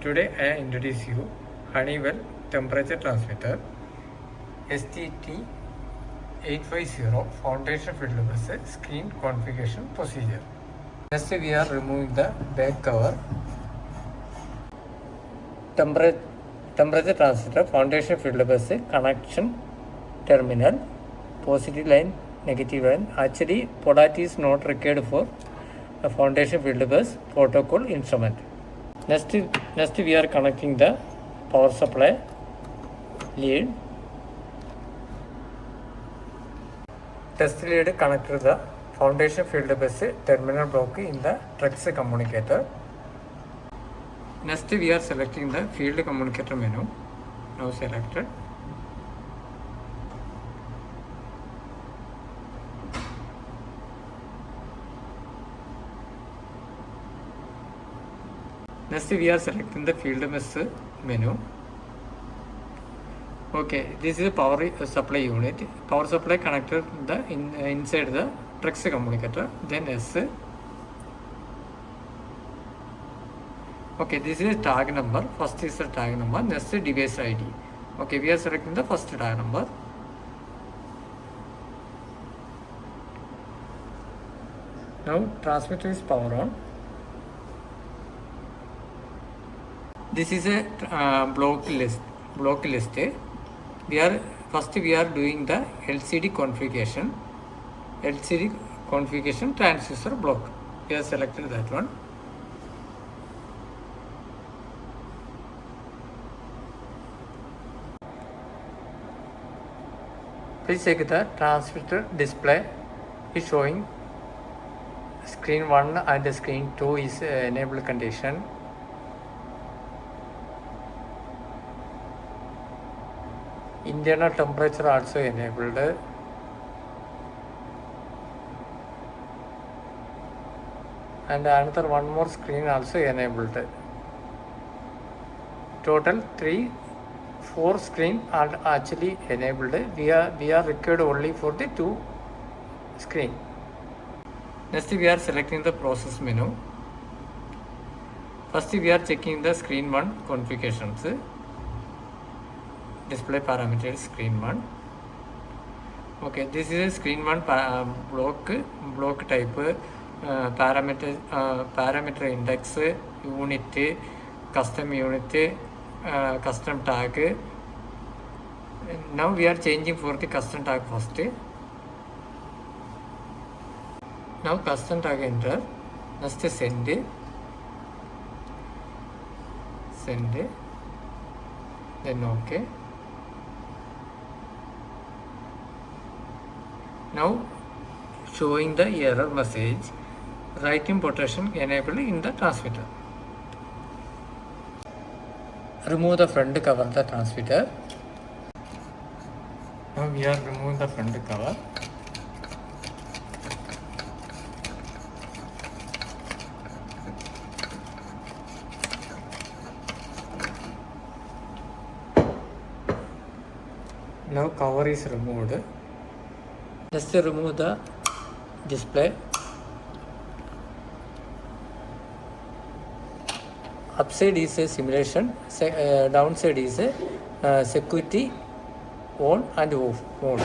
Today I introduce you Honeywell temperature transmitter STT850 foundation field bus screen configuration procedure. Next we are removing the back cover. Temperature transmitter foundation field bus connection terminal positive line negative line. Actually polarity is not required for a foundation field bus protocol instrument. Next we are connecting the power supply lead. Test lead connected the foundation field bus terminal block in the TREX communicator. Next we are selecting the field communicator menu. Now selected. Next we are selecting the field bus menu. Okay, this is a power supply unit. Power supply connected the inside the TREX communicator. Then S. Okay, this is a tag number. First is the tag number. Next is device ID. Okay, we are selecting the first tag number. Now transmitter is power on. This is a block list. We are doing the LCD configuration transistor block. We have selected that one. Please check the transmitter display is showing screen 1 and screen 2 is enabled condition. Internal temperature also enabled. And another one more screen also enabled. Total 4 screen are actually enabled. We are required only for the 2 screen. Next we are selecting the process menu. First we are checking the screen 1 configurations. Display parameters screen 1. Okay, this is a screen 1 block type, parameter index, unit, custom unit, custom tag. Now we are changing for the custom tag first. Now custom tag enter. Next send, then okay. Now showing the error message, writing protection enabled in the transmitter. Remove the front cover of the transmitter. Now we are removing the front cover. Now cover is removed. Just remove the display. Upside is a simulation, downside is a security on and off mode.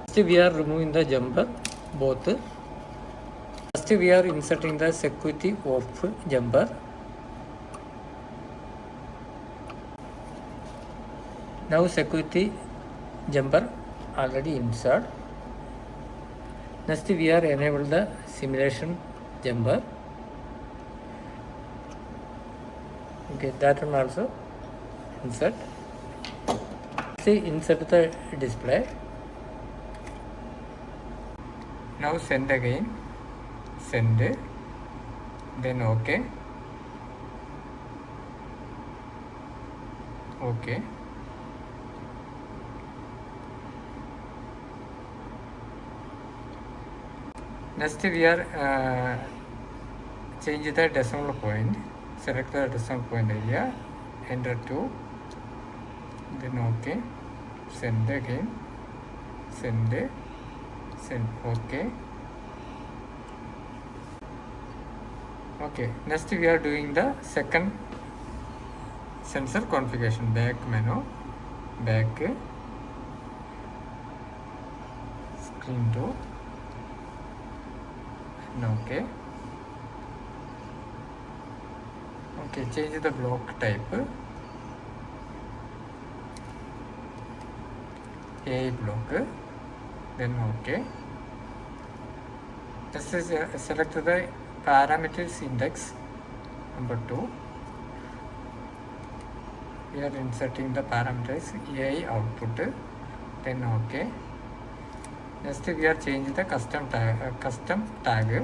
First we are removing the jumper both. First we are inserting the security off jumper. Now security jumper already insert. Next we are enable the simulation jumper. Okay, that one also insert. See, insert the display. Now send again. Send. Then okay. Okay. Next we are change the decimal point. Select the decimal point area. Enter 2. Then OK. Send again. Send. OK. Okay, next we are doing the second sensor configuration, back menu, back, screen 2, and OK. Okay, change the block type, AI block, then OK. This is select the parameters index number 2. We are inserting the parameters AI output, then OK. Next we are changing the custom tag,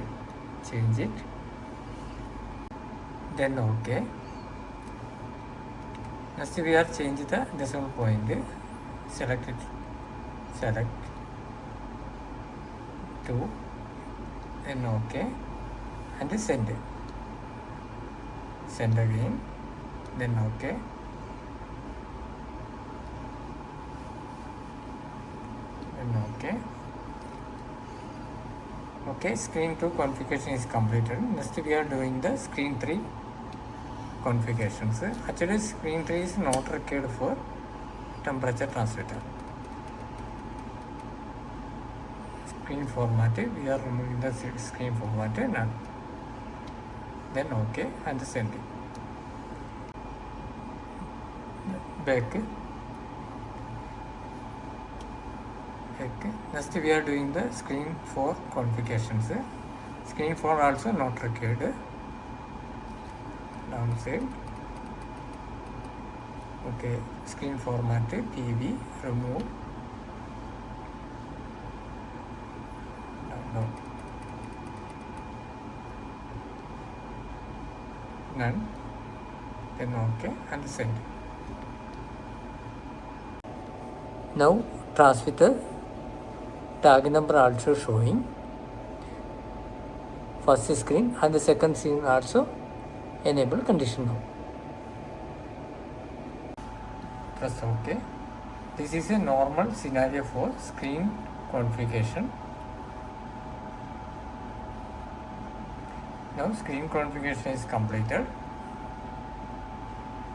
change it, then OK. Next we are changing the decimal point, select it, select 2, then OK, and send again, then OK, then OK. Okay, screen 2 configuration is completed. Next we are doing the screen 3 configurations. Actually screen 3 is not required for temperature transmitter. Screen format, we are removing the screen format, none. Then OK and send it. Back. Next we are doing the screen 4 configurations. Screen 4 also not required. Downside. Okay, screen format, PV, remove. No. None. Then OK and send. Now transmitter tag number also showing. First screen and the second screen also enable condition now. Press OK. This is a normal scenario for screen configuration. Now screen configuration is completed.